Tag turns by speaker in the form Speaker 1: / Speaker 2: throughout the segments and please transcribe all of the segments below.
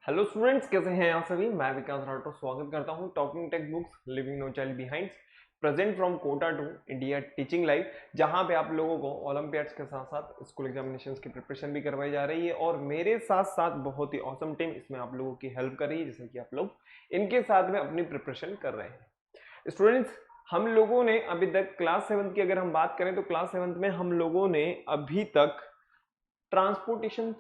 Speaker 1: Hello students, कैसे हैं आप सभी। मैं विकास राठौर स्वागत करता हूं talking text books living no child behind present from Kota to India teaching life, जहां पे आप लोगों को ओलंपियाड्स के साथ साथ स्कूल एग्जामिनेशंस की प्रिपरेशन भी करवाई जा रही है और मेरे साथ साथ बहुत ही ऑसम टीम इसमें आप लोगों की हेल्प कर रही है, जैसे कि आप लोग इनके साथ में अपनी प्रिपरेशन कर रहे हैं। स्टूडेंट्स, हम लोगों ने अभी तक क्लास 7 की अगर हम बात करें तो क्लास 7 में हम लोगों ने अभी तक ट्रांसपोर्टेशन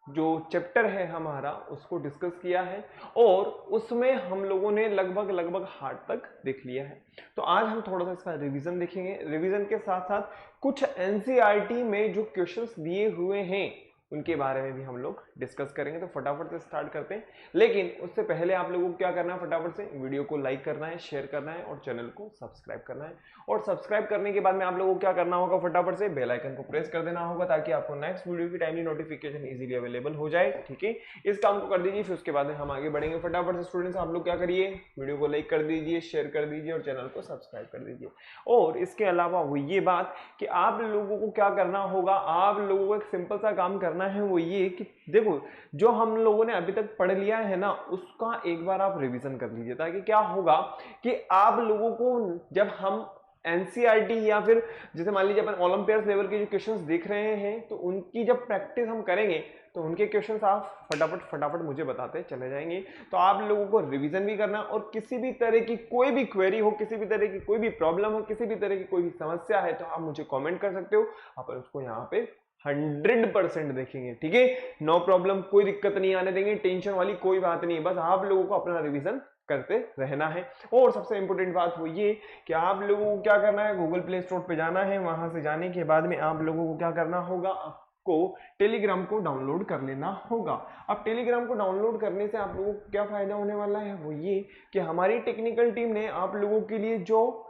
Speaker 1: जो चैप्टर है हमारा उसको डिस्कस किया है और उसमें हम लोगों ने लगभग हार्ड तक देख लिया है। तो आज हम थोड़ा सा इसका रिवीजन देखेंगे। रिवीजन के साथ साथ कुछ एनसीईआरटी में जो क्वेश्चंस दिए हुए हैं उनके बारे में भी हम लोग डिस्कस करेंगे। तो फटाफट से स्टार्ट करते हैं, लेकिन उससे पहले आप लोगों को क्या करना है, फटाफट से वीडियो को लाइक करना है, शेयर करना है और चैनल को सब्सक्राइब करना है। और सब्सक्राइब करने के बाद में आप लोगों को क्या करना होगा, फटाफट से बेल आइकन को प्रेस कर देना होगा ताकि आपको नेक्स्ट वीडियो की टाइमली नोटिफिकेशन इजीली अवेलेबल हो जाए। ठीक है, इस काम को कर दीजिए, फिर उसके बाद में हम आगे बढ़ेंगे। फटाफट से स्टूडेंट्स आप लोग क्या करिए, वीडियो को लाइक कर दीजिए, शेयर कर दीजिए और चैनल को सब्सक्राइब कर दीजिए। और इसके अलावा वो ये बात कि आप लोगों को क्या करना होगा, आप लोगों को एक सिंपल सा काम करना है, वो ये कि देखो जो हम लोगों ने अभी तक पढ़ लिया है ना उसका एक बार आप रिवीजन कर लीजिए, ताकि क्या होगा कि आप लोगों को जब हम एनसीईआरटी या फिर जैसे मान लीजिए अपन ओलंपियाड्स लेवल के जो क्वेश्चंस देख रहे हैं तो उनकी जब प्रैक्टिस हम करेंगे तो उनके क्वेश्चंस आप फटाफट मुझे बताते चले जाएंगे। तो आप लोगों को रिवीजन भी करना और किसी भी तरह की कोई भी क्वेरी हो, किसी भी तरह की कोई भी प्रॉब्लम हो, किसी भी तरह की कोई भी समस्या है तो आप मुझे कमेंट कर सकते हो। अपन उसको यहाँ पे 100% देखेंगे। ठीक है, नो प्रॉब्लम, कोई दिक्कत नहीं आने देंगे, टेंशन वाली कोई बात नहीं है। बस आप लोगों को अपना रिवीजन करते रहना है। और सबसे इंपॉर्टेंट बात वो ये कि आप लोगों को क्या करना है, गूगल प्ले स्टोर पे जाना है। वहां से जाने के बाद में आप लोगों को क्या करना होगा, आपको टेलीग्राम को डाउनलोड कर लेना होगा। अब टेलीग्राम को डाउनलोड करने से आप लोगों को क्या फायदा होने वाला है, वो ये कि हमारी टेक्निकल टीम ने आप लोगों के लिए जो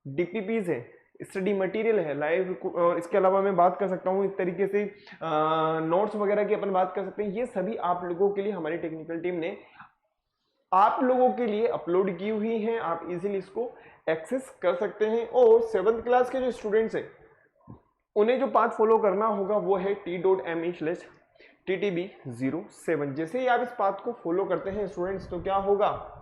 Speaker 1: डीपीपीज है, स्टडी मटेरियल है लाइव, और इसके अलावा मैं बात कर सकता हूँ एक तरीके से नोट्स वगैरह की अपन बात कर सकते हैं। ये सभी आप लोगों के लिए हमारी टेक्निकल टीम ने आप लोगों के लिए अपलोड की हुई है। आप इजीली इसको एक्सेस कर सकते हैं। और 7th क्लास के जो स्टूडेंट्स हैं उन्हें जो पाथ फॉलो करना होगा वो है t.me/ttb07। जैसे ही आप इस पाथ को फॉलो करते हैं स्टूडेंट्स तो क्या होगा,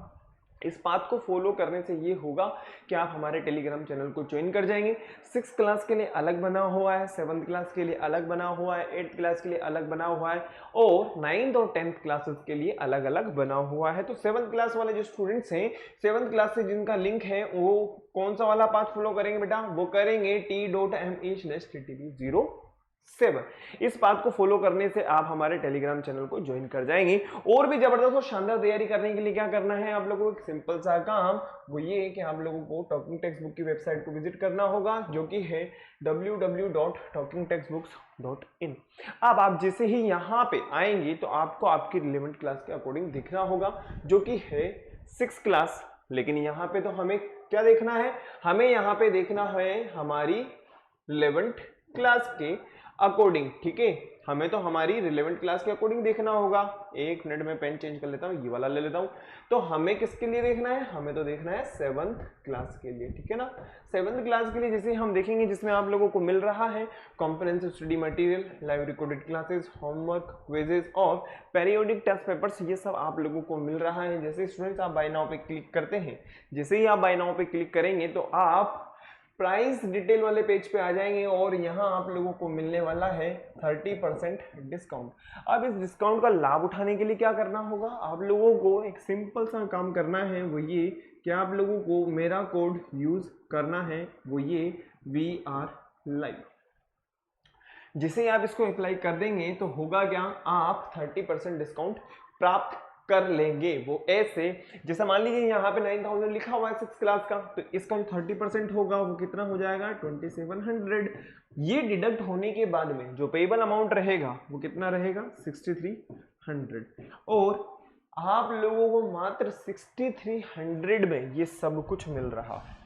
Speaker 1: इस पाथ को फॉलो करने से ये होगा कि आप हमारे टेलीग्राम चैनल को ज्वाइन कर जाएंगे। 6th क्लास के लिए अलग बना हुआ है, 7th क्लास के लिए अलग बना हुआ है, 8th क्लास के लिए अलग बना हुआ है और 9th और 10th क्लासेस के लिए अलग अलग बना हुआ है। तो 7th क्लास वाले जो स्टूडेंट्स हैं, 7th क्लास से जिनका लिंक है वो कौन सा वाला पाथ फॉलो करेंगे बेटा, वो करेंगे t.me/ttb07। इस बात को फॉलो करने से आप हमारे टेलीग्राम चैनल को ज्वाइन कर जाएंगे। और भी जबरदस्त और शानदार तैयारी करने के लिए क्या करना है आप लोगों को, एक सिंपल सा काम, वो ये है कि आप लोगों को टॉकिंग टेक्स्ट बुक की वेबसाइट को विजिट करना होगा, जो कि है www.talkingtextbooks.in। अब आप जैसे ही यहाँ पे आएंगे तो आपको आपकी रिलेवेंट क्लास के अकॉर्डिंग दिखना होगा, जो कि है 6th क्लास। लेकिन यहाँ पे तो हमें क्या देखना है, हमें यहाँ पे देखना है हमारी 11th क्लास के अकॉर्डिंग। ठीक है, हमें तो हमारी रिलेवेंट क्लास के अकॉर्डिंग देखना होगा। एक मिनट में पेन चेंज कर लेता हूँ, ये वाला ले लेता हूँ। तो हमें किसके लिए देखना है, हमें तो देखना है 7th क्लास के लिए। ठीक है ना, 7th क्लास के लिए जैसे हम देखेंगे, जिसमें आप लोगों को मिल रहा है comprehensive study material, live recorded classes, homework, quizzes और पेरियोडिक टेस्ट पेपर्स, ये सब आप लोगों को मिल रहा है। जैसे स्टूडेंट्स आप बाय नाउ पे क्लिक करते हैं, जैसे ही आप बाय नाउ पे क्लिक करेंगे तो आप प्राइस डिटेल वाले पेज पे आ जाएंगे और यहाँ आप लोगों को मिलने वाला है 30% डिस्काउंट। अब इस डिस्काउंट का लाभ उठाने के लिए क्या करना होगा, आप लोगों को एक सिंपल सा काम करना है, वो ये कि आप लोगों को मेरा कोड यूज करना है, वो ये VR लाइव। जिसे आप इसको अप्लाई कर देंगे तो होगा क्या, आप 30% डिस्काउंट प्राप्त कर लेंगे। वो ऐसे, जैसा मान लीजिए यहाँ पे 9000 लिखा हुआ है 6th क्लास का, तो इसका जो 30% होगा वो कितना हो जाएगा, 2700। ये डिडक्ट होने के बाद में जो पेबल अमाउंट रहेगा वो कितना रहेगा, 6300। और आप लोगों को मात्र 6300 में ये सब कुछ मिल रहा है,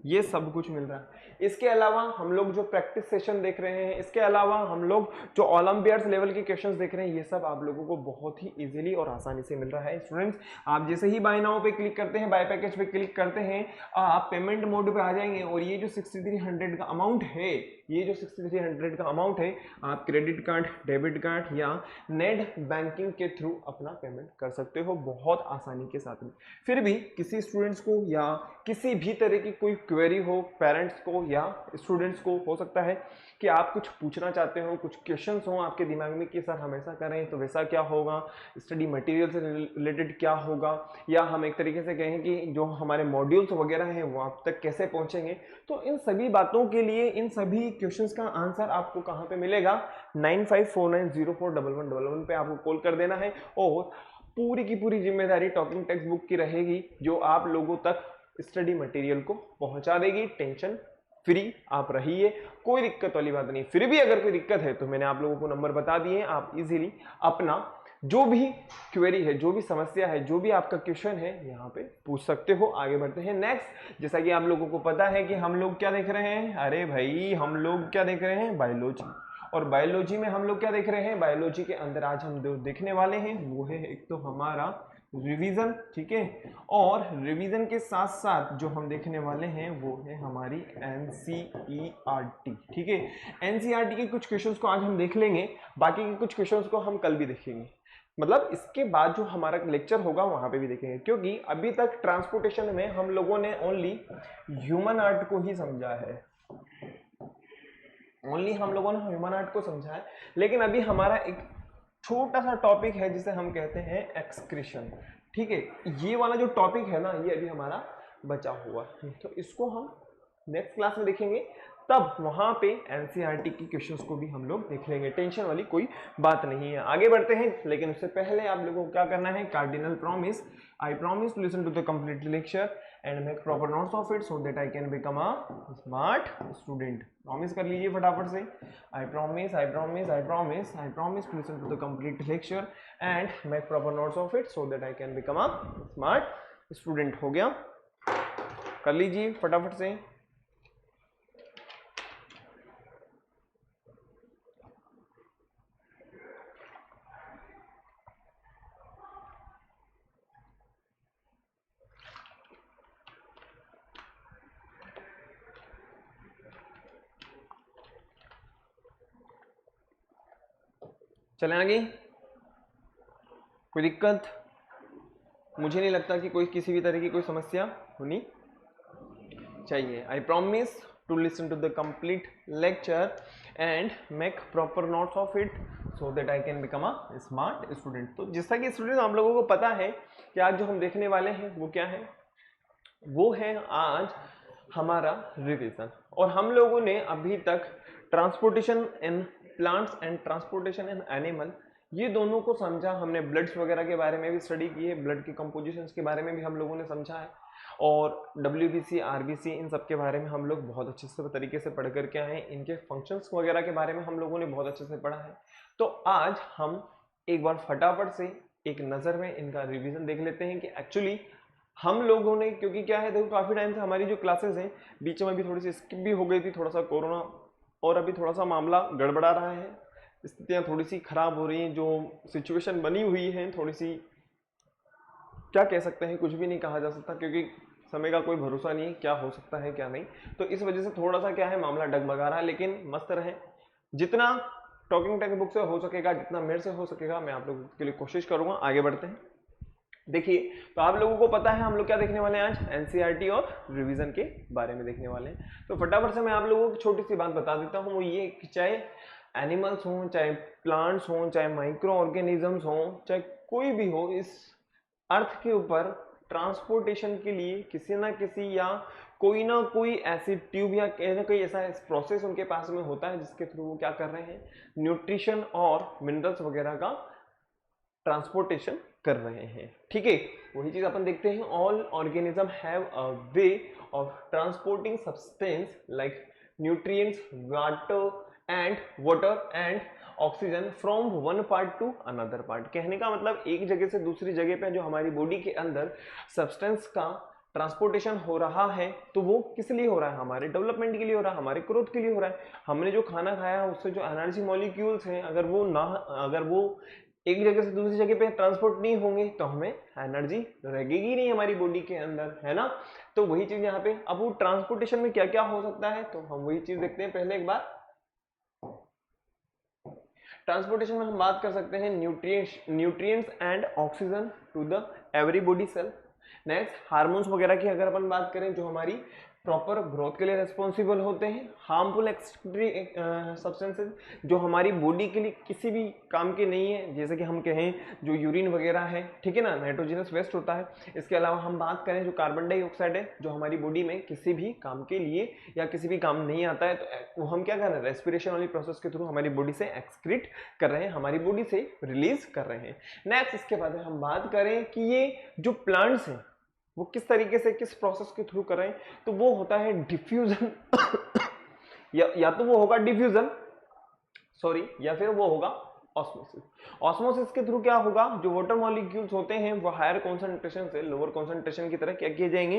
Speaker 1: ये सब कुछ मिल रहा है। इसके अलावा हम लोग जो प्रैक्टिस सेशन देख रहे हैं, इसके अलावा हम लोग जो ओलंपियाड्स लेवल के क्वेश्चंस देख रहे हैं, ये सब आप लोगों को बहुत ही इजीली और आसानी से मिल रहा है। स्टूडेंट्स आप जैसे ही बाय नाउ पे क्लिक करते हैं, बाय पैकेज पे क्लिक करते हैं, आप पेमेंट मोड पे आ जाएंगे और ये जो 6300 का अमाउंट है ये जो 6300 का अमाउंट है आप क्रेडिट कार्ड, डेबिट कार्ड या नेट बैंकिंग के थ्रू अपना पेमेंट कर सकते हो बहुत आसानी के साथ में। फिर भी किसी स्टूडेंट्स को या किसी भी तरह की कोई क्वेरी हो, पेरेंट्स को या स्टूडेंट्स को हो सकता है कि आप कुछ पूछना चाहते हो, कुछ क्वेश्चंस हो आपके दिमाग में कि सर हम ऐसा करें तो वैसा क्या होगा, स्टडी मटेरियल से रिलेटेड क्या होगा, या हम एक तरीके से कहें कि जो हमारे मॉड्यूल्स वगैरह हैं वो आप तक कैसे पहुंचेंगे। तो इन सभी बातों के लिए, इन सभी क्वेश्चंस का आंसर आपको कहाँ पे मिलेगा, 9549041111 पे आपको कॉल कर देना है और पूरी की पूरी जिम्मेदारी टॉकिंग टेक्स्ट बुक की रहेगी जो आप लोगों तक स्टडी मटेरियल को पहुंचा देगी। टेंशन फ्री आप रहिए, कोई दिक्कत वाली बात नहीं। फिर भी अगर कोई दिक्कत है तो मैंने आप लोगों को नंबर बता दिए, आप इजीली अपना जो भी क्वेरी है, जो भी समस्या है, जो भी आपका क्वेश्चन है यहाँ पे पूछ सकते हो। आगे बढ़ते हैं नेक्स्ट। जैसा कि आप लोगों को पता है कि हम लोग क्या देख रहे हैं, अरे भाई हम लोग क्या देख रहे हैं, बायोलॉजी। और बायोलॉजी में हम लोग क्या देख रहे हैं, बायोलॉजी के अंदर आज हम देखने वाले हैं वो है एक तो हमारा रिवीजन, ठीक है, और रिवीजन के साथ साथ जो हम देखने वाले हैं वो है हमारी एनसीईआरटी, ठीक है। एनसीईआरटी के कुछ क्वेश्चंस को आज हम देख लेंगे, बाकी के कुछ क्वेश्चंस को हम कल भी देखेंगे, मतलब इसके बाद जो हमारा लेक्चर होगा वहां पे भी देखेंगे, क्योंकि अभी तक ट्रांसपोर्टेशन में हम लोगों ने ओनली ह्यूमन आर्ट को ही समझा है, ओनली हम लोगों ने ह्यूमन आर्ट को समझा है। लेकिन अभी हमारा एक छोटा सा टॉपिक है जिसे हम कहते हैं एक्सक्रीशन, ठीक है। ये वाला जो टॉपिक है ना ये अभी हमारा बचा हुआ है, तो इसको हम नेक्स्ट क्लास में देखेंगे, तब वहां पे एनसीईआरटी की क्वेश्चंस को भी हम लोग देख लेंगे। टेंशन वाली कोई बात नहीं है। आगे बढ़ते हैं, लेकिन उससे पहले आप लोगों को क्या करना है, cardinal promise, I promise to listen to the complete lecture and make proper notes of it so that I can become a smart student. Promise कर लीजिए फटाफट से, I promise I promise I promise I promise to listen to the complete lecture and make proper notes of it so that I can become a smart student. हो गया, कर लीजिए फटाफट से। चलें आगे, कोई दिक्कत? मुझे नहीं लगता कि कोई किसी भी तरह की कोई समस्या होनी चाहिए। I promise to listen to the complete lecture and make proper notes of it so that I can become a smart student. तो जैसा कि स्टूडेंट हम लोगों को पता है कि आज जो हम देखने वाले हैं वो क्या है, वो है आज हमारा रिवीजन। और हम लोगों ने अभी तक transportation in plants and transportation in animal, ये दोनों को समझा हमने। ब्लड्स वगैरह के बारे में भी स्टडी की है, ब्लड के कंपोजिशंस के बारे में भी हम लोगों ने समझा है, और डब्ल्यूबीसी, आरबीसी, इन सब के बारे में हम लोग बहुत अच्छे से तरीके से पढ़ करके आए हैं। इनके फंक्शंस वगैरह के बारे में हम लोगों ने बहुत अच्छे से पढ़ा है। तो आज हम एक बार फटाफट से एक नज़र में इनका रिविजन देख लेते हैं कि एक्चुअली हम लोगों ने, क्योंकि क्या है देखो काफ़ी टाइम से हमारी जो क्लासेस हैं बीच में अभी थोड़ी सी स्किप भी हो गई थी, थोड़ा सा कोरोना और अभी थोड़ा सा मामला गड़बड़ा रहा है, स्थितियाँ थोड़ी सी खराब हो रही हैं, जो सिचुएशन बनी हुई है थोड़ी सी, क्या कह सकते हैं, कुछ भी नहीं कहा जा सकता, क्योंकि समय का कोई भरोसा नहीं है क्या हो सकता है क्या नहीं। तो इस वजह से थोड़ा सा क्या है मामला डगमगा रहा है, लेकिन मस्त रहे, जितना टॉकिंग टेक्स्ट बुक से हो सकेगा, जितना मेरे से हो सकेगा मैं आप लोगों के लिए कोशिश करूंगा। आगे बढ़ते हैं। देखिए, तो आप लोगों को पता है हम लोग क्या देखने वाले हैं आज, एनसीईआरटी और रिवीजन के बारे में देखने वाले हैं। तो फटाफट से मैं आप लोगों को छोटी सी बात बता देता हूँ, वो ये कि चाहे एनिमल्स हों, चाहे प्लांट्स हों, चाहे माइक्रो ऑर्गेनिजम्स हों, चाहे कोई भी हो, इस अर्थ के ऊपर ट्रांसपोर्टेशन के लिए किसी ना किसी या कोई ना कोई ऐसी ट्यूब या कहीं ना कहीं ऐसा प्रोसेस उनके पास में होता है जिसके थ्रू वो क्या कर रहे हैं, न्यूट्रिशन और मिनरल्स वगैरह का ट्रांसपोर्टेशन कर रहे हैं, ठीक है। वही चीज अपन देखते हैं, all organism have a way of transporting substance like nutrients, water and oxygen from one part two another part. कहने का मतलब एक जगह से दूसरी जगह पे जो हमारी बॉडी के अंदर सब्सटेंस का ट्रांसपोर्टेशन हो रहा है, तो वो किस लिए हो रहा है, हमारे डेवलपमेंट के लिए हो रहा है, हमारे ग्रोथ के लिए हो रहा है। हमने जो खाना खाया है उससे जो एनर्जी मॉलिक्यूल्स हैं, अगर वो एक जगह से दूसरी जगह पे ट्रांसपोर्ट नहीं होंगे तो हमें एनर्जी लगेगी नहीं हमारी बॉडी के अंदर, है ना। तो वही चीज यहाँ पे, अब वो ट्रांसपोर्टेशन में क्या क्या हो सकता है, तो हम वही चीज देखते हैं। पहले एक बार ट्रांसपोर्टेशन में हम बात कर सकते हैं nutrients and oxygen to the every body cell. Next hormones वगैरह की अगर अपन बात करें जो हमारी प्रॉपर ग्रोथ के लिए रिस्पॉन्सिबल होते हैं। हार्मफुल एक्सक्रीटरी सब्सटेंसेज जो हमारी बॉडी के लिए किसी भी काम के नहीं है, जैसे कि हम कहें जो यूरिन वगैरह है, ठीक है ना, नाइट्रोजनस वेस्ट होता है। इसके अलावा हम बात करें जो कार्बन डाइऑक्साइड है जो हमारी बॉडी में किसी भी काम के लिए या किसी भी काम नहीं आता है, तो वो हम क्या कर रहे हैं, रेस्पिरेशन वाली प्रोसेस के थ्रू हमारी बॉडी से एक्सक्रीट कर रहे हैं, हमारी बॉडी से रिलीज कर रहे हैं। नेक्स्ट इसके बाद हम बात करें कि ये जो प्लांट्स हैं वो किस तरीके से किस प्रोसेस के थ्रू कर रहे हैं, तो वो होता है डिफ्यूजन या तो वो होगा डिफ्यूजन सॉरी, या फिर वो होगा ऑस्मोसिस। ऑस्मोसिस के थ्रू क्या होगा, जो वाटर मॉलिक्यूल्स होते हैं वो हायर कॉन्सेंट्रेशन से लोअर कॉन्सेंट्रेशन की तरह क्या किए जाएंगे,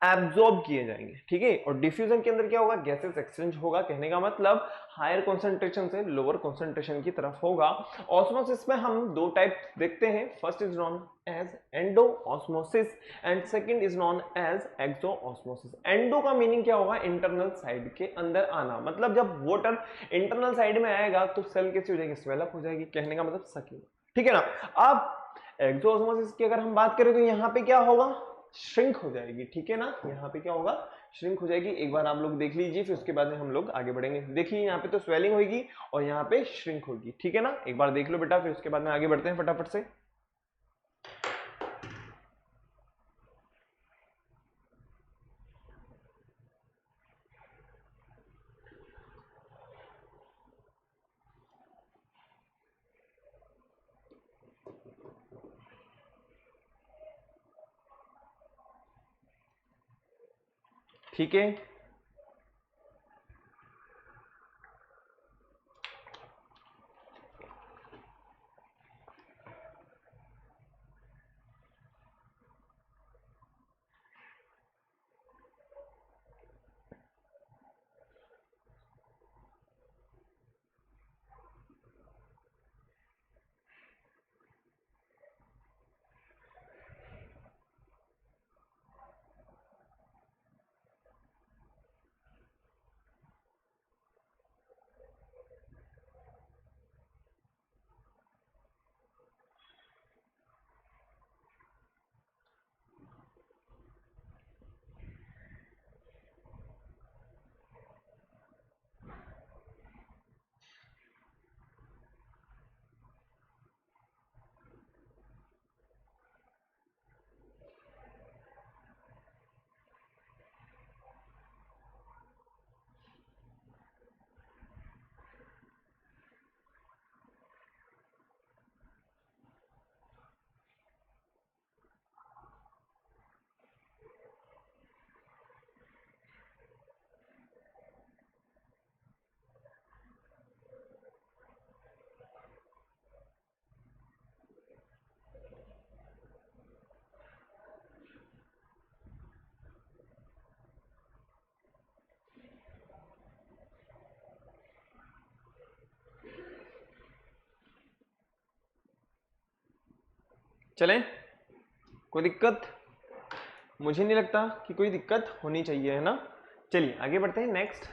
Speaker 1: एब्जॉर्ब किए जाएंगे, ठीक है। और डिफ्यूजन के अंदर क्या होगा, गैसेस एक्सचेंज होगा, कहने का मतलब हायर कॉन्सेंट्रेशन से लोअर कॉन्सेंट्रेशन की तरफ होगा। ऑस्मोसिस में हम दो टाइप देखते हैं, first is known as endo osmosis and second is known as exo osmosis. Endo का मीनिंग क्या होगा, इंटरनल साइड के अंदर आना, मतलब जब वाटर इंटरनल साइड में आएगा तो सेल कैसी हो जाएगी, स्वेल अप हो जाएगी, कहने का मतलब सकिंग, ठीक है ना। अब एक्सो ऑस्मोसिस की अगर हम बात करें तो यहाँ पे क्या होगा, श्रिंक हो जाएगी, ठीक है ना, यहाँ पे क्या होगा, श्रिंक हो जाएगी। एक बार आप लोग देख लीजिए, फिर उसके बाद में हम लोग आगे बढ़ेंगे। देखिए यहाँ पे तो स्वेलिंग होगी और यहाँ पे श्रिंक होगी, ठीक है ना, एक बार देख लो बेटा, फिर उसके बाद में आगे बढ़ते हैं फटाफट से। ठीक है, चलें, कोई दिक्कत, मुझे नहीं लगता कि कोई दिक्कत होनी चाहिए, है ना। चलिए आगे बढ़ते हैं। नेक्स्ट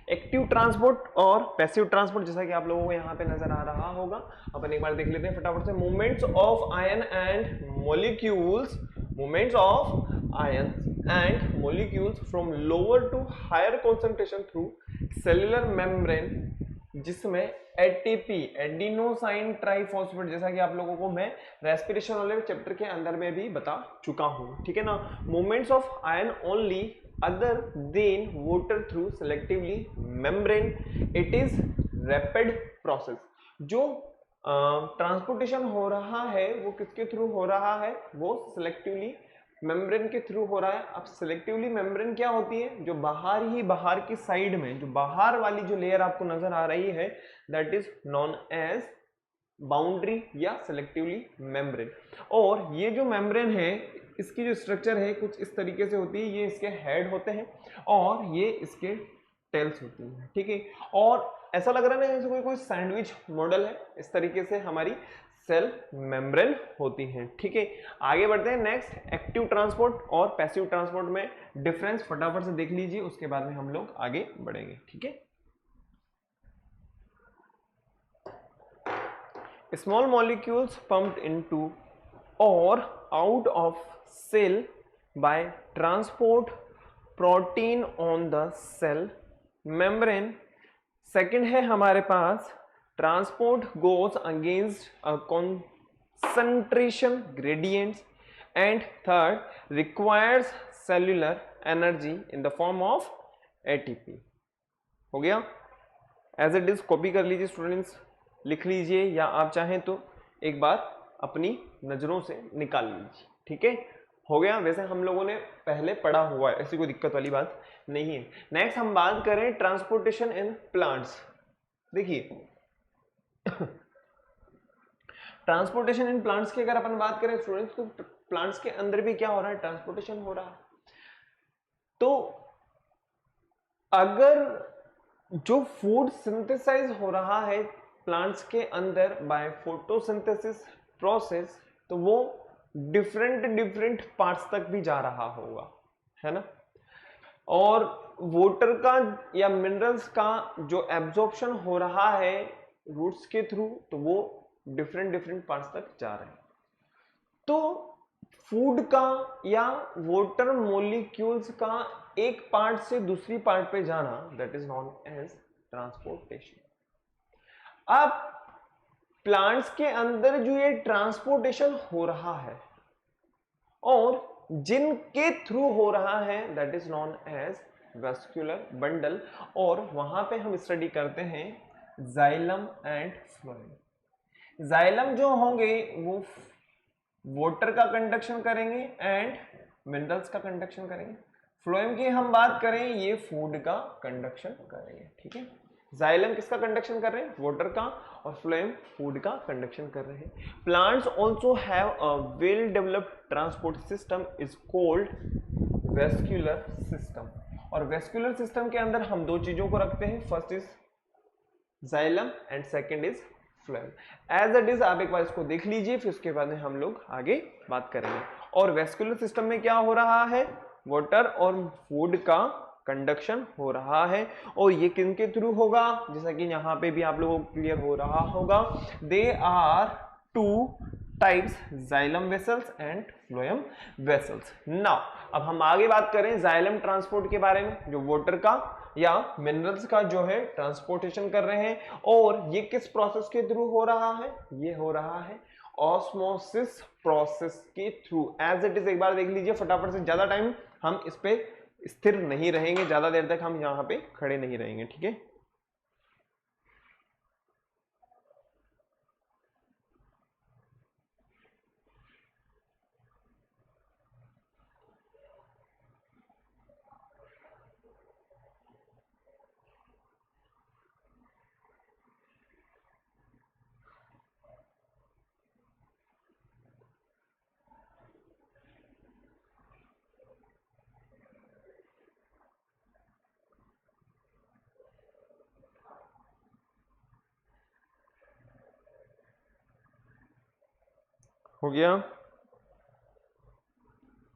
Speaker 1: एक्टिव ट्रांसपोर्ट और पैसिव ट्रांसपोर्ट, जैसा कि आप लोगों को यहाँ पे नजर आ रहा होगा, अपन एक बार देख लेते हैं फटाफट से। Movements of ion and molecules, movements of ion and molecules from lower to higher concentration through cellular membrane, जिसमें एटीपी एडिनोसाइन ट्राइफॉस्फेट, जैसा कि आप लोगों को मैं रेस्पिरेशन वाले चैप्टर के अंदर में भी बता चुका हूं, ठीक है ना। Movements of ion only other than water through selectively membrane, it is rapid process. जो ट्रांसपोर्टेशन हो रहा है वो किसके थ्रू हो रहा है, वो सिलेक्टिवली मेम्ब्रेन के थ्रू हो रहा है। अब सिलेक्टिवली मेम्ब्रेन क्या होती है, जो बाहर की साइड में जो बाहर वाली जो लेयर आपको नजर आ रही है, that is known as boundary या सिलेक्टिवली मेम्ब्रेन। और ये जो मेम्ब्रेन है इसकी जो स्ट्रक्चर है कुछ इस तरीके से होती है, ये इसके हेड होते हैं और ये इसके टेल्स होती है, ठीक है। और ऐसा लग रहा है ना जैसे कोई सैंडविच मॉडल है, इस तरीके से हमारी सेल मेम्ब्रेन होती हैं, ठीक है। आगे बढ़ते हैं। नेक्स्ट एक्टिव ट्रांसपोर्ट और पैसिव ट्रांसपोर्ट में डिफरेंस फटाफट से देख लीजिए, उसके बाद में हम लोग आगे बढ़ेंगे, ठीक है। small molecules pumped into or out of cell by transport protein on the cell membrane. Second है हमारे पास transport goes against a concentration gradients, and third requires cellular energy in the form of ATP. हो गया, as it is copy कर लीजिए students, लिख लीजिए, या आप चाहें तो एक बार अपनी नजरों से निकाल लीजिए, ठीक है, हो गया। वैसे हम लोगों ने पहले पढ़ा हुआ है, ऐसी कोई दिक्कत वाली बात नहीं है। नेक्स्ट हम बात करें ट्रांसपोर्टेशन इन प्लांट्स। देखिए ट्रांसपोर्टेशन इन प्लांट्स की अगर अपन बात करें स्टूडेंट्स, तो प्लांट्स के अंदर भी क्या हो रहा है, ट्रांसपोर्टेशन हो रहा है। तो अगर जो फूड सिंथेसाइज हो रहा है प्लांट्स के अंदर बाय फोटोसिंथेसिस प्रोसेस, तो वो डिफरेंट पार्ट्स तक भी जा रहा होगा, है ना। और वाटर का या मिनरल्स का जो एब्जॉर्प्शन हो रहा है रूट्स के थ्रू, तो वो डिफरेंट पार्ट्स तक जा रहे हैं। तो फूड का या वाटर मॉलिक्यूल्स का एक पार्ट से दूसरी पार्ट पे जाना, that is known as transportation. अब प्लांट्स के अंदर जो ये ट्रांसपोर्टेशन हो रहा है और जिनके थ्रू हो रहा है, that is known as vascular bundle, और वहां पे हम स्टडी करते हैं जाइलम एंड फ्लोएम। जाइलम जो होंगे वो वाटर का कंडक्शन करेंगे एंड मिनरल्स का कंडक्शन करेंगे। फ्लोएम की हम बात करें, ये फूड का कंडक्शन करेंगे, ठीक है। जाइलम किसका कंडक्शन कर रहे हैं, वाटर का, और फ्लोएम फूड का कंडक्शन कर रहे हैं। Plants also have a well developed transport system is called vascular system. और वेस्कुलर सिस्टम के अंदर हम दो चीजों को रखते हैं, first is xylem and second is phloem. As it is आप एक बार इसको देख लीजिए, फिर उसके बाद में हम लोग आगे बात करेंगे। और वेस्कुलर सिस्टम में क्या हो रहा है, वाटर और फूड का कंडक्शन हो रहा है, और ये किनके थ्रू होगा, जैसा कि यहां पे भी आप लोगों को क्लियर हो रहा होगा, they are two types, xylem vessels and phloem vessels. Now अब हम आगे बात करें जाइलम ट्रांसपोर्ट के बारे में, जो वाटर का या मिनरल्स का जो है ट्रांसपोर्टेशन कर रहे हैं, और ये किस प्रोसेस के थ्रू हो रहा है, ये हो रहा है ऑस्मोसिस प्रोसेस के थ्रू। एज इट इज एक बार देख लीजिए फटाफट से, ज्यादा टाइम हम इस पे स्थिर नहीं रहेंगे, ज्यादा देर तक हम यहां पे खड़े नहीं रहेंगे, ठीक है। हो गया,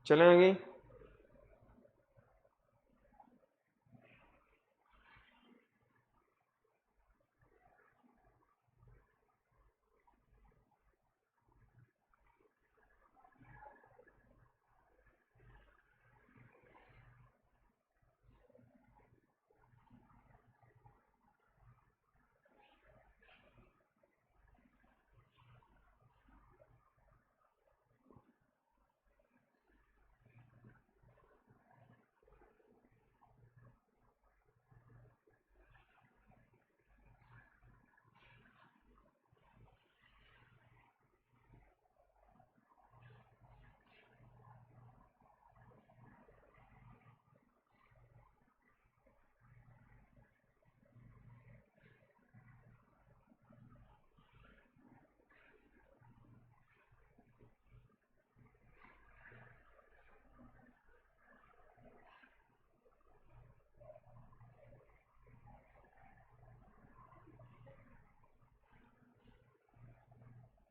Speaker 1: चलें आगे।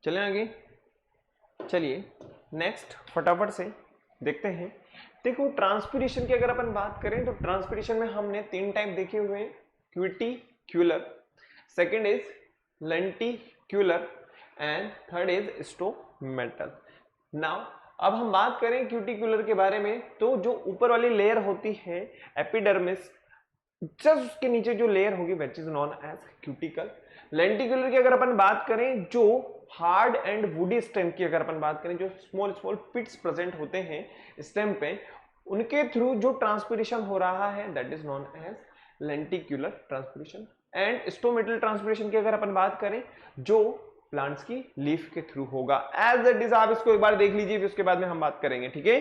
Speaker 1: चलें आगे, चलिए नेक्स्ट फटाफट से देखते हैं। देखो ट्रांसपिरेशन की अगर अपन बात करें, तो ट्रांसपिरेशन में हमने तीन टाइप देखे हुए हैं, cuticular, second is lenticular, and third is stomatal. Now अब हम बात करें क्यूटिकुलर के बारे में, तो जो ऊपर वाली लेयर होती है एपिडर्मिस, जस्ट उसके नीचे जो लेयर होगी which is known as cuticle. Lenticular की अगर अपन बात करें, जो हार्ड एंड वुडी स्टेम की अगर अपन बात करें, जो स्मॉल स्मॉल पिट्स प्रेजेंट होते हैं स्टेम पे, उनके थ्रू जो ट्रांसपिरेशन हो रहा है that is known as lenticular transpiration. And stomatal transpiration की अगर अपन बात करें, जो प्लांट्स की लीफ के थ्रू होगा। एज इट इज, आप इसको एक बार देख लीजिए, फिर उसके बाद में हम बात करेंगे, ठीक है।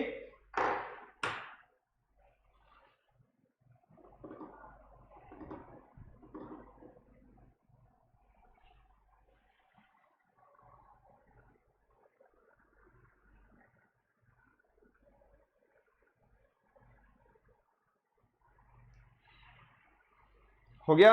Speaker 1: हो गया?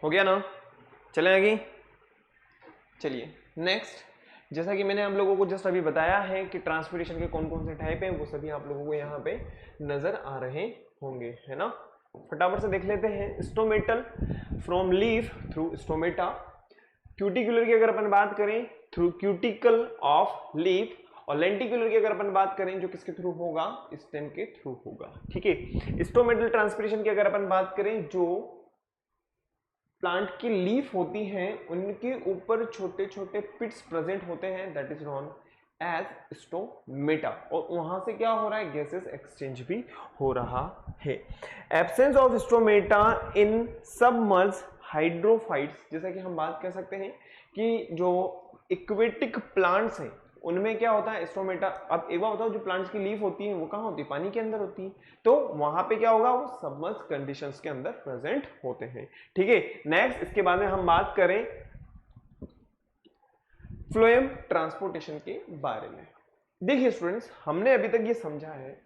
Speaker 1: हो गया ना? चलें आगे। चलिए नेक्स्ट, जैसा कि मैंने हम लोगों को जस्ट अभी बताया है कि ट्रांसपिरेशन के कौन कौन से टाइप हैं, वो सभी आप लोगों को यहाँ पे नजर आ रहे होंगे, है ना। फटाफट से देख लेते हैं। Stomatal from leaf through stomata. Cuticular की अगर अपन बात करें, थ्रू क्यूटिकल ऑफ लीफ। और लेंटिकुलर की अगर अपन बात करें, जो किसके थ्रू होगा, स्टेम के थ्रू होगा, ठीक है। स्टोमेटल ट्रांसपिरेशन की अगर अपन बात करें, जो प्लांट की लीफ होती हैं उनके ऊपर छोटे छोटे पिट्स प्रेजेंट होते हैं, that is known as stomata. और वहां से क्या हो रहा है, गैसेस एक्सचेंज भी हो रहा है। Absence of stomata in submerge hydrophytes, जैसा कि हम बात कर सकते हैं कि जो एक्वेटिक प्लांट्स हैं उनमें क्या होता है, स्टोमेटा। अब एक बार बताओ, जो प्लांट्स की लीफ होती है वो कहाँ होती है, पानी के अंदर होती है, तो वहां पे क्या होगा, वो सबमर्ज कंडीशंस के अंदर प्रेजेंट होते हैं, ठीक है। नेक्स्ट, इसके बाद में हम बात करें फ्लोएम ट्रांसपोर्टेशन के बारे में। देखिए स्टूडेंट्स, हमने अभी तक ये समझा है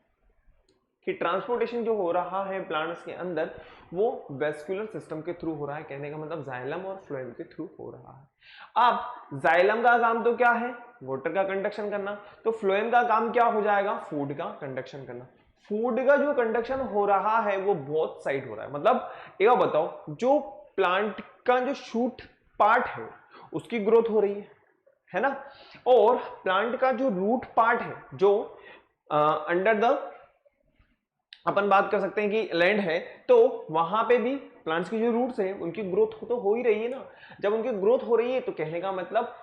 Speaker 1: कि ट्रांसपोर्टेशन जो हो रहा है प्लांट्स के अंदर, वो वेस्कुलर सिस्टम के थ्रू हो रहा है। कहने का मतलब जाइलम और फ्लोएम के थ्रू हो रहा है। अब जाइलम का काम तो क्या है, वाटर का कंडक्शन करना, तो फ्लोएम का काम क्या हो जाएगा, फूड का कंडक्शन करना। फूड का जो कंडक्शन हो रहा है वो बोथ साइड हो रहा है। मतलब एक बार बताओ, जो प्लांट का जो शूट पार्ट है उसकी ग्रोथ हो रही है ना, और प्लांट का जो रूट पार्ट है, जो अंडर द अपन बात कर सकते हैं कि लैंड है, तो वहां पे भी प्लांट्स की जो रूट्स हैं उनकी ग्रोथ तो हो ही रही है ना। जब उनकी ग्रोथ हो रही है तो कहने का मतलब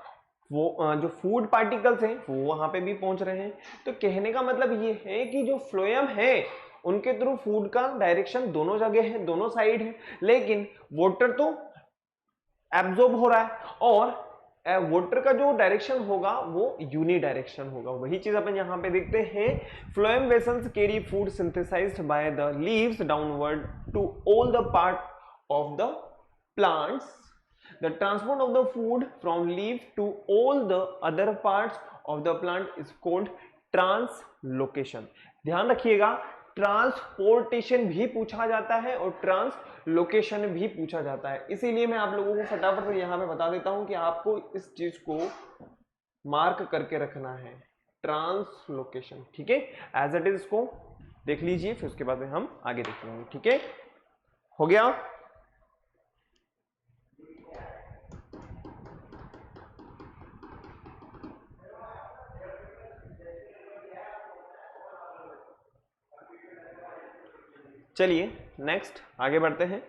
Speaker 1: वो जो फूड पार्टिकल्स हैं वो वहां पे भी पहुंच रहे हैं। तो कहने का मतलब ये है कि जो फ्लोएम है उनके थ्रू फूड का डायरेक्शन दोनों जगह है, दोनों साइड है, लेकिन वाटर तो एब्जॉर्ब हो रहा है और वाटर का जो डायरेक्शन होगा वो यूनि डायरेक्शन होगा। वही चीज अपन यहां पे देखते हैं। Phloem vessels carry food synthesised by the leaves downward to all the part of the plants. The transport of the food from leaf to all the other parts of the plant is called translocation। ध्यान रखिएगा, transportation भी पूछा जाता है और translocation भी पूछा जाता है। इसीलिए मैं आप लोगों को फटाफट से यहां पे बता देता हूं कि आपको इस चीज को मार्क करके रखना है, ट्रांसलोकेशन, ठीक है। एज इट इज इसको देख लीजिए, फिर उसके बाद में हम आगे देखेंगे, ठीक है। हो गया? चलिए नेक्स्ट आगे बढ़ते हैं।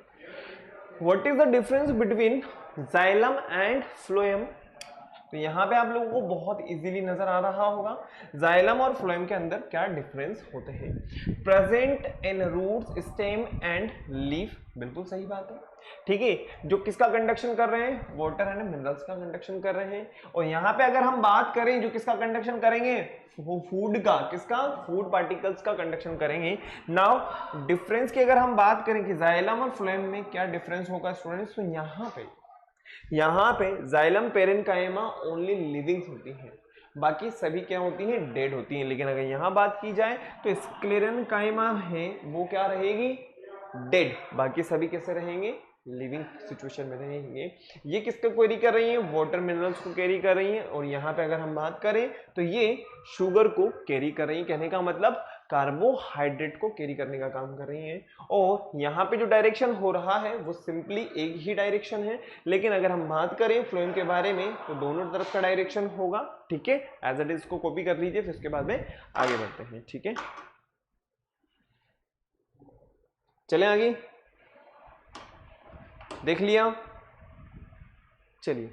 Speaker 1: What is the difference between xylem and phloem? तो यहाँ पे आप लोगों को बहुत इजीली नजर आ रहा होगा जाइलम और फ्लोएम के अंदर क्या डिफरेंस होते हैं। Present in roots, stem and leaf, बिल्कुल सही बात है, ठीक है। जो किसका कंडक्शन कर रहे हैं, वाटर एंड मिनरल्स का कंडक्शन कर रहे हैं। और यहाँ पे अगर हम बात करें जो किसका कंडक्शन करेंगे, वो फूड का, किसका, फूड पार्टिकल्स का कंडक्शन करेंगे। नाउ डिफरेंस की अगर हम बात करें कि जाइलम और फ्लोएम में क्या डिफरेंस होगा स्टूडेंट्स, तो यहाँ पे जाइलम पेरेन्काइमा ओनली लिविंग्स होती हैं, बाकी सभी क्या होती हैं, डेड होती हैं। लेकिन अगर यहाँ बात की जाए तो स्क्लेरेन्काइमा है वो क्या रहेगी, डेड, बाकी सभी कैसे रहेंगे, लिविंग सिचुएशन में रहेंगे। ये किसका क्वेरी कर रही है, वाटर मिनरल्स को कैरी कर रही है। और यहाँ पे अगर हम बात करें तो ये शुगर को कैरी कर रही है, कहने का मतलब कार्बोहाइड्रेट को कैरी करने का काम कर रही है। और यहाँ पे जो डायरेक्शन हो रहा है वो सिंपली एक ही डायरेक्शन है, लेकिन अगर हम बात करें फ्लोएम के बारे में तो दोनों तरफ का डायरेक्शन होगा, ठीक है। एज इट इज इसको कॉपी कर लीजिए, फिर उसके बाद में आगे बढ़ते हैं, ठीक है। चलें आगे, देख लिया। चलिए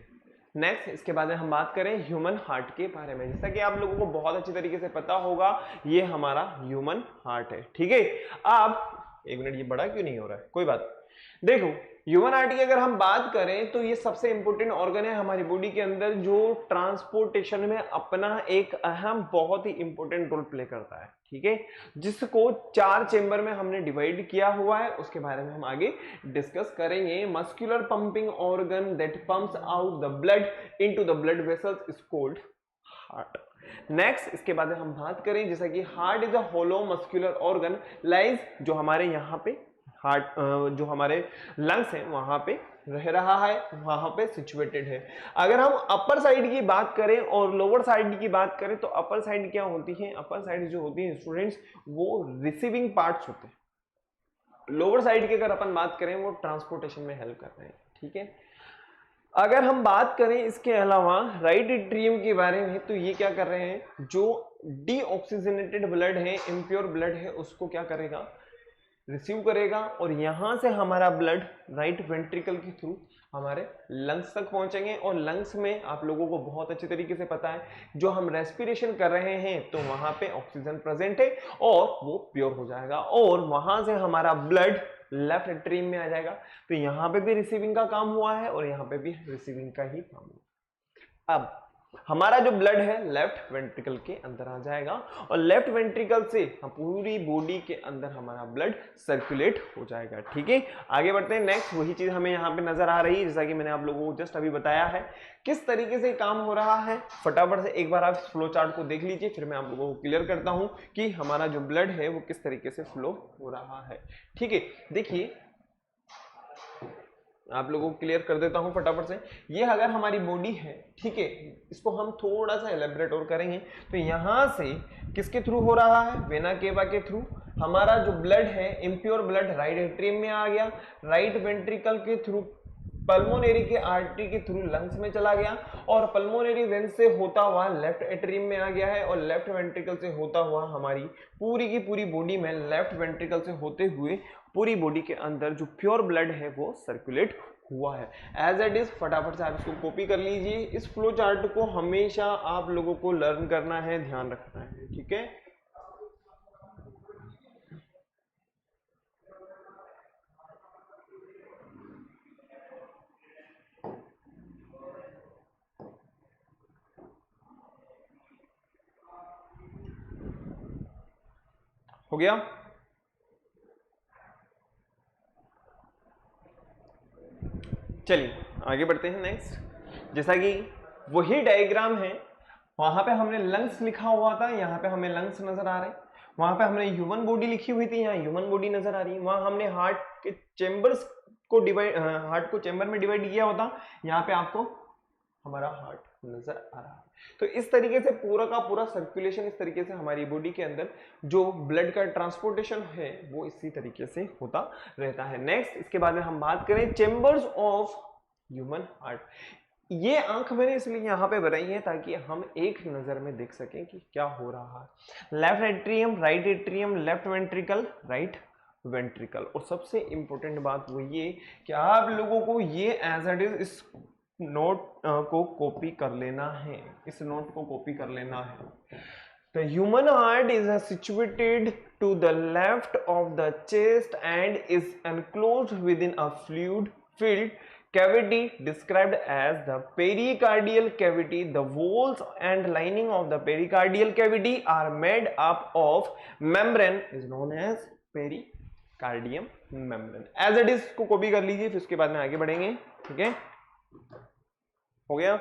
Speaker 1: नेक्स्ट, इसके बाद में हम बात करें ह्यूमन हार्ट के बारे में। जैसा कि आप लोगों को बहुत अच्छी तरीके से पता होगा ये हमारा ह्यूमन हार्ट है, ठीक है। अब एक मिनट, ये बड़ा क्यों नहीं हो रहा है, कोई बात। देखो ह्यूमन हार्ट की अगर हम बात करें तो ये सबसे इंपॉर्टेंट ऑर्गन है हमारी बॉडी के अंदर, जो ट्रांसपोर्टेशन में अपना एक अहम बहुत ही इंपॉर्टेंट रोल प्ले करता है, ठीक है। जिसको 4 चेंबर में हमने डिवाइड किया हुआ है, उसके बारे में हम आगे डिस्कस करेंगे। Muscular pumping organ that pumps out the blood into the blood vessels is called heart. Next, इसके बाद हम बात करें जैसा कि heart is a hollow muscular organ lies, जो हमारे यहाँ पे हार्ट, जो हमारे लंग्स हैं वहां पे रह रहा है, वहां पे सिचुएटेड है। अगर हम अपर साइड की बात करें और लोअर साइड की बात करें तो अपर साइड क्या होती है, अपर साइड जो होती है स्टूडेंट्स वो रिसीविंग पार्ट्स होते हैं। लोअर साइड की अगर अपन बात करें वो ट्रांसपोर्टेशन में हेल्प करते हैं, ठीक है। अगर हम बात करें इसके अलावा राइट एट्रियम के बारे में तो ये क्या कर रहे हैं, जो डीऑक्सीजनेटेड ब्लड है, इम्प्योर ब्लड है, उसको क्या करेगा, रिसीव करेगा। और यहां से हमारा ब्लड राइट वेंट्रिकल के थ्रू हमारे लंग्स तक पहुंचेंगे। और लंग्स में आप लोगों को बहुत अच्छे तरीके से पता है जो हम रेस्पिरेशन कर रहे हैं तो वहां पे ऑक्सीजन प्रेजेंट है और वो प्योर हो जाएगा। और वहां से हमारा ब्लड लेफ्ट एट्रियम में आ जाएगा, तो यहां पे भी रिसीविंग का काम हुआ है और यहां पे भी रिसीविंग का ही काम हुआ। अब हमारा जो ब्लड है लेफ्ट वेंट्रिकल के अंदर आ जाएगा और लेफ्ट वेंट्रिकल से हम पूरी बॉडी के अंदर हमारा ब्लड सर्कुलेट हो जाएगा, ठीक है। आगे बढ़ते हैं। नेक्स्ट वही चीज हमें यहाँ पे नजर आ रही है जैसा कि मैंने आप लोगों को जस्ट अभी बताया है किस तरीके से काम हो रहा है। फटाफट से एक बार आप फ्लो चार्ट को देख लीजिए, फिर मैं आप लोगों को क्लियर करता हूं कि हमारा जो ब्लड है वो किस तरीके से फ्लो हो रहा है, ठीक है। देखिए आप लोगों को क्लियर कर देता हूं फटाफट से। ये अगर हमारी बॉडी है, ठीक है, इसको हम थोड़ा सा एलेबरेट और करेंगे तो यहां से किसके थ्रू हो रहा है, वेना केवा के थ्रू हमारा जो ब्लड है इम्प्योर ब्लड राइट एट्रियम में आ गया, राइट वेंट्रिकल के थ्रू पल्मोनरी के आर्टरी के थ्रू लंग्स में चला गया और पल्मोनरी वेन से होता हुआ लेफ्ट एट्रियम में आ गया है और लेफ्ट वेंट्रिकल से होता हुआ हमारी पूरी की पूरी बॉडी में लेफ्ट वेंट्रिकल से होते हुए पूरी बॉडी के अंदर जो प्योर ब्लड है वो सर्कुलेट हुआ है। एज इट इज फटाफट से आप इसको कॉपी कर लीजिए। इस फ्लो चार्ट को हमेशा आप लोगों को लर्न करना है, ध्यान रखना है, ठीक है। हो गया। चलिए आगे बढ़ते हैं। नेक्स्ट, जैसा कि वही डायग्राम है, वहां पे हमने लंग्स लिखा हुआ था, यहाँ पे हमें लंग्स नजर आ रहे हैं। वहां पे हमने ह्यूमन बॉडी लिखी हुई थी, यहाँ ह्यूमन बॉडी नजर आ रही है। वहां हमने हार्ट के चेंबर्स को हार्ट को चेंबर में डिवाइड किया होता, यहाँ पे आपको हमारा हार्ट नजर आ रहा है। तो इस तरीके से पूरा का पूरा सर्कुलेशन, इस तरीके से हमारी बॉडी के अंदर जो ब्लड का ट्रांसपोर्टेशन है वो इसी तरीके से होता रहता है। नेक्स्ट, इसके बाद में हम बात करें चेंबर्स ऑफ ह्यूमन हार्ट। ये आंख मैंने इसलिए यहाँ पे बनाई है ताकि हम एक नजर में देख सकें कि क्या हो रहा है। Left atrium, right atrium, left ventricle, right ventricle. और सबसे इंपॉर्टेंट बात वो ये कि आप लोगों को ये एज इट इज इस नोट को कॉपी कर लेना है, इस नोट को कॉपी कर लेना है। The human heart is situated to the left of the chest and is enclosed within a fluid-filled cavity described as the pericardial cavity. The walls and lining of the pericardial cavity are made up of membrane is known as pericardium membrane. As it is को copy कर लीजिए, फिर उसके बाद में आगे बढ़ेंगे। ठीक है, हो गया।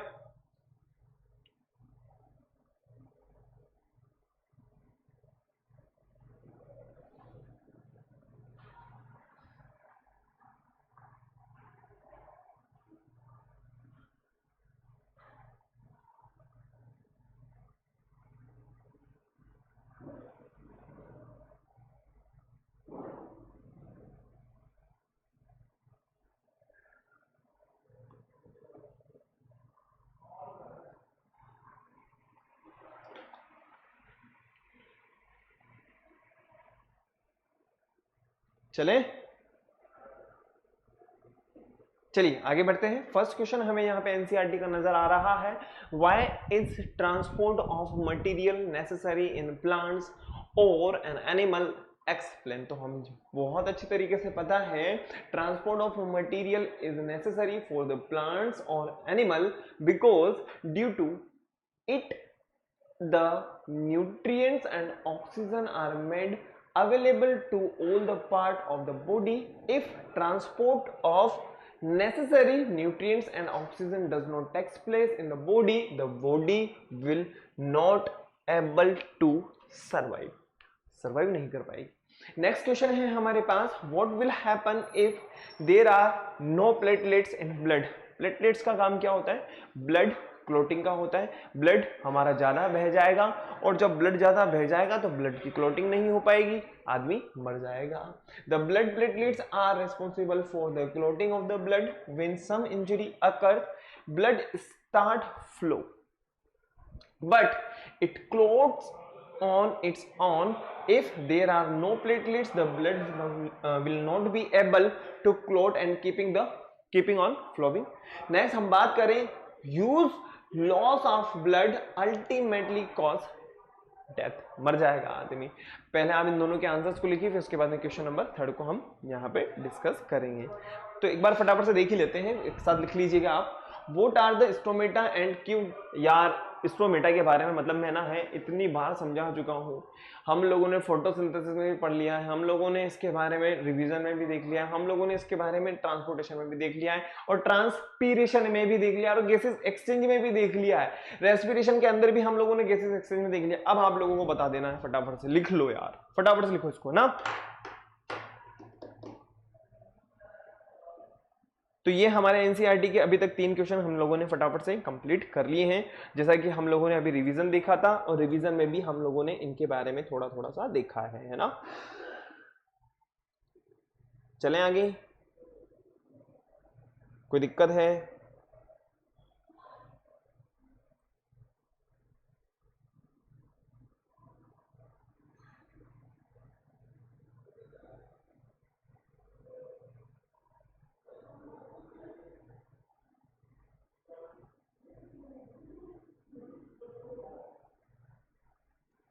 Speaker 1: चलिए आगे बढ़ते हैं। फर्स्ट क्वेश्चन हमें यहाँ पे एनसीईआरटी का नजर आ रहा है। Why is transport of material necessary in plants और एन एनिमल एक्सप्लेन। तो हम बहुत अच्छी तरीके से पता है transport of material is necessary for the plants और animal because due to it the nutrients and oxygen are made available to all the part of the body. If transport of necessary nutrients and oxygen does not take place in the body will not able to survive नहीं कर पाएगी। Next question है हमारे पास, what will happen if there are no platelets in blood। Platelets का काम क्या होता है? ब्लड क्लोटिंग का होता है। ब्लड हमारा ज्यादा बह जाएगा और जब ब्लड ज्यादा बह जाएगा तो ब्लड की क्लोटिंग नहीं हो पाएगी, आदमी मर जाएगा। The blood platelets are responsible for the clotting of the blood. When some injury occur blood start flow but it clots on its own. If there are no platelets, the blood will not be able to clot and keeping on flowing. Next हम बात करें use loss of blood ultimately cause death। मर जाएगा आदमी। पहले आप इन दोनों के आंसर्स को लिखिए, फिर उसके बाद में क्वेश्चन नंबर 3 को हम यहाँ पे डिस्कस करेंगे। तो एक बार फटाफट से देख ही लेते हैं, एक साथ लिख लीजिएगा आप। What are the stomata and क्यों। यार स्टोमेटा के बारे में मतलब मैं ना है इतनी बार समझा चुका हूँ। हम लोगों ने फोटोसिंथेसिस में भी पढ़ लिया है, हम लोगों ने इसके बारे में रिवीजन में भी देख लिया है, हम लोगों ने इसके बारे में ट्रांसपोर्टेशन में भी देख लिया है और ट्रांसपीरेशन में भी देख लिया और गैसेस एक्सचेंज में भी देख लिया है। रेस्पिरेशन के अंदर भी हम लोगों ने गैसेस एक्सचेंज में देख लिया। अब आप लोगों को बता देना है, फटाफट से लिख लो यार, फटाफट से लिखो इसको ना। तो ये हमारे एनसीईआरटी के अभी तक 3 क्वेश्चन हम लोगों ने फटाफट से कंप्लीट कर लिए हैं। जैसा कि हम लोगों ने अभी रिवीजन देखा था और रिवीजन में भी हम लोगों ने इनके बारे में थोड़ा थोड़ा सा देखा है ना। चलें आगे, कोई दिक्कत है?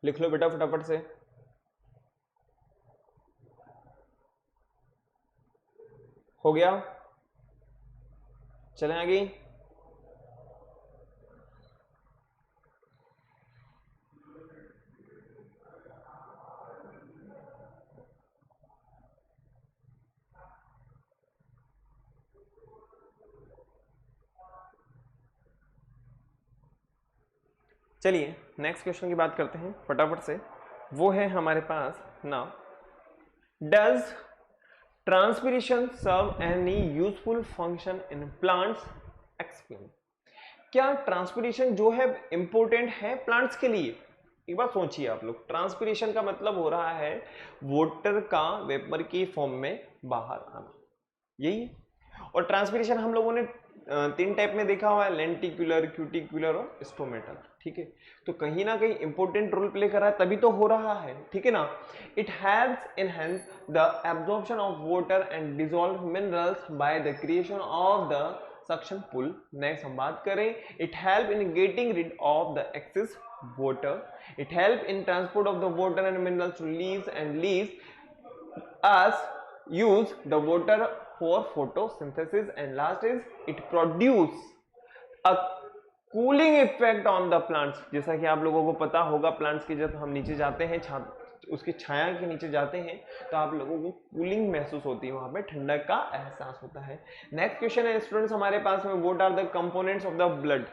Speaker 1: लिख लो बेटा फटाफट से। हो गया, चलें आगे। चलिए नेक्स्ट क्वेश्चन की बात करते हैं फटाफट से। वो है हमारे पास ना, does transpiration serve any useful function in plants explain. क्या ट्रांसपीरेशन जो है इंपॉर्टेंट है प्लांट्स के लिए? एक बार सोचिए आप लोग, ट्रांसपीरेशन का मतलब हो रहा है वाटर का वेपर की फॉर्म में बाहर आना, यही है। और ट्रांसपीरेशन हम लोगों ने 3 टाइप में देखा हुआ है, लेंटिकुलर, क्यूटिकुलर और स्टोमेटल। ठीक है, तो कहीं ना कहीं इंपॉर्टेंट रोल प्ले कर रहा है, तभी तो हो रहा है। ठीक है ना। It helps enhance the absorption of water and dissolve minerals by the creation of the suction pull. Next हम बात करें, it help in getting rid of the excess water, it help in transport of the water and minerals to leaves and leaves us use the water for photosynthesis, and last is it produce a cooling effect on the plants। जैसा कि आप लोगों को पता होगा plants के जब हम नीचे जाते हैं उसके छाया के नीचे जाते हैं तो आप लोगों को कूलिंग महसूस होती है, वहां पे ठंडक का एहसास होता है। नेक्स्ट क्वेश्चन है स्टूडेंट्स हमारे पास में, what are the components of the blood?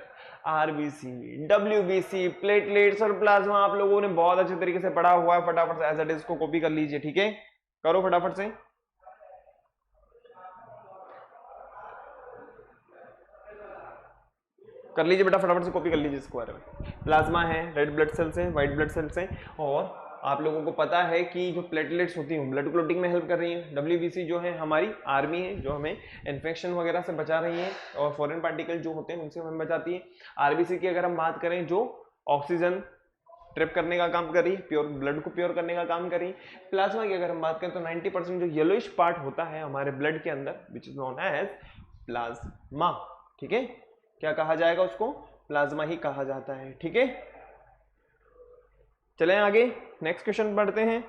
Speaker 1: RBC, WBC, platelets और प्लाज्मा आप लोगों ने बहुत अच्छे तरीके से पढ़ा हुआ है। फटाफट से एज इट इज को कॉपी कर लीजिए, ठीक है, करो फटाफट से। कर लीजिए बेटा, फटाफट से कॉपी कर लीजिए इसके बारे में। प्लाज्मा है, रेड ब्लड सेल्स हैं, व्हाइट ब्लड सेल्स हैं, और आप लोगों को पता है कि जो प्लेटलेट्स होती हैं ब्लड क्लॉटिंग में हेल्प कर रही हैं। डब्ल्यूबीसी जो है हमारी आर्मी है जो हमें इन्फेक्शन वगैरह से बचा रही है और फॉरेन पार्टिकल जो होते हैं उनसे हमें बचाती है। आरबीसी की अगर हम बात करें जो ऑक्सीजन ट्रिप करने का काम कर रही है, प्योर ब्लड को प्योर करने का काम कर रही है। प्लाज्मा की अगर हम बात करें तो 90% जो येलोइश पार्ट होता है हमारे ब्लड के अंदर which is known as plasma, ठीक है, क्या कहा जाएगा उसको? प्लाज्मा ही कहा जाता है, ठीक है। चलें आगे, नेक्स्ट क्वेश्चन पढ़ते हैं।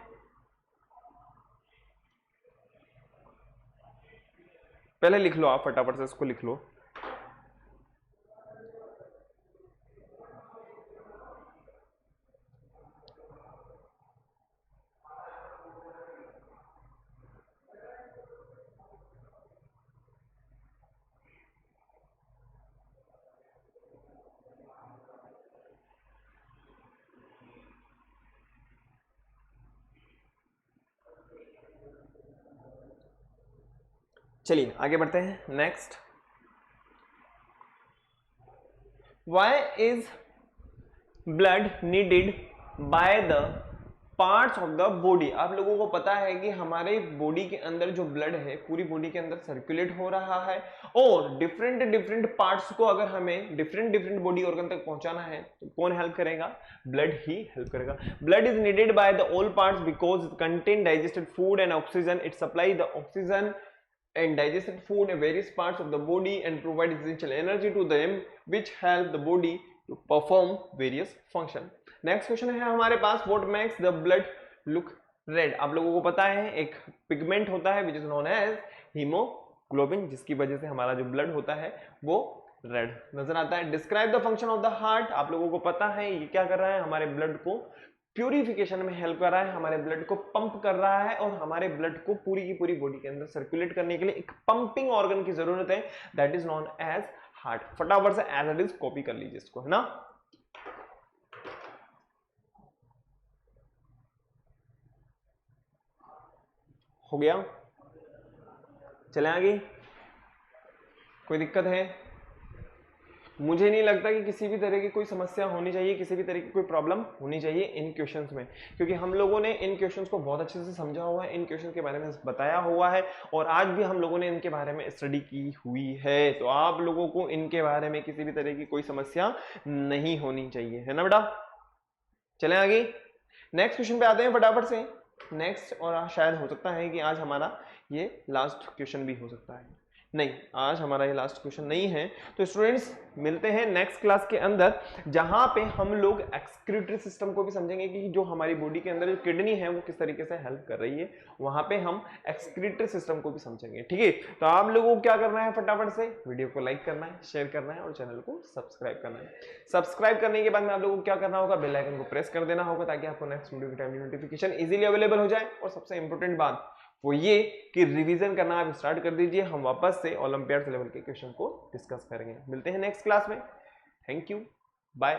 Speaker 1: पहले लिख लो आप, फटाफट से इसको लिख लो। चलिए आगे बढ़ते हैं। Next, why is blood needed by the parts of the body? आप लोगों को पता है कि हमारे बॉडी के अंदर जो ब्लड है पूरी बॉडी के अंदर सर्कुलेट हो रहा है, और डिफरेंट डिफरेंट पार्ट्स को अगर हमें डिफरेंट डिफरेंट बॉडी ऑर्गन तक पहुंचाना है तो कौन हेल्प करेगा? ब्लड ही हेल्प करेगा। Blood is needed by the all parts because it contain digested food and oxygen, it supply the oxygen and digested food in various parts of the body and provide essential energy to them which help the body to perform various function। Next question है हमारे पास, what makes the blood look red? आप लोगों को पता है एक pigment होता है which is known as haemoglobin, जिसकी वजह से हमारा जो ब्लड होता है वो रेड नजर आता है। Describe the function of the heart, आप लोगों को पता है ये क्या कर रहा है? हमारे ब्लड को प्यूरिफिकेशन में हेल्प कर रहा है, हमारे ब्लड को पंप कर रहा है, और हमारे ब्लड को पूरी की पूरी बॉडी के अंदर सर्कुलेट करने के लिए एक पंपिंग ऑर्गन की जरूरत है, that is known as heart. फटाफट से एज इट इज कॉपी कर लीजिए इसको, है ना। हो गया, चले आगे। कोई दिक्कत है? मुझे नहीं लगता कि किसी भी तरह की कोई समस्या होनी चाहिए, किसी भी तरह की कोई प्रॉब्लम होनी चाहिए इन क्वेश्चंस में, क्योंकि हम लोगों ने इन क्वेश्चंस को बहुत अच्छे से समझा हुआ है, इन क्वेश्चंस के बारे में बताया हुआ है, और आज भी हम लोगों ने इनके बारे में स्टडी की हुई है, तो आप लोगों को इनके बारे में किसी भी तरह की कोई समस्या नहीं होनी चाहिए, है ना बेटा। चलें आगे, नेक्स्ट क्वेश्चन पे आते हैं फटाफट से। नेक्स्ट, और शायद हो सकता है कि आज हमारा ये लास्ट क्वेश्चन भी हो सकता है, नहीं आज हमारा ये लास्ट क्वेश्चन नहीं है। तो स्टूडेंट्स मिलते हैं नेक्स्ट क्लास के अंदर, जहां पे हम लोग एक्सक्रीटरी सिस्टम को भी समझेंगे कि जो हमारी बॉडी के अंदर जो किडनी है वो किस तरीके से हेल्प कर रही है, वहां पे हम एक्सक्रीटरी सिस्टम को भी समझेंगे, ठीक है। तो आप लोगों को क्या करना है, फटाफट से वीडियो को लाइक करना है, शेयर करना है और चैनल को सब्सक्राइब करना है। सब्सक्राइब करने के बाद में आप लोगों को क्या करना होगा, बेल आइकन को प्रेस कर देना होगा ताकि आपको नेक्स्ट वीडियो की टाइमली नोटिफिकेशन इजीली अवेलेबल हो जाए। और सबसे इंपॉर्टेंट बात वो ये कि रिवीजन करना आप स्टार्ट कर दीजिए, हम वापस से ओलंपियाड लेवल के क्वेश्चन को डिस्कस करेंगे। मिलते हैं नेक्स्ट क्लास में, थैंक यू, बाय।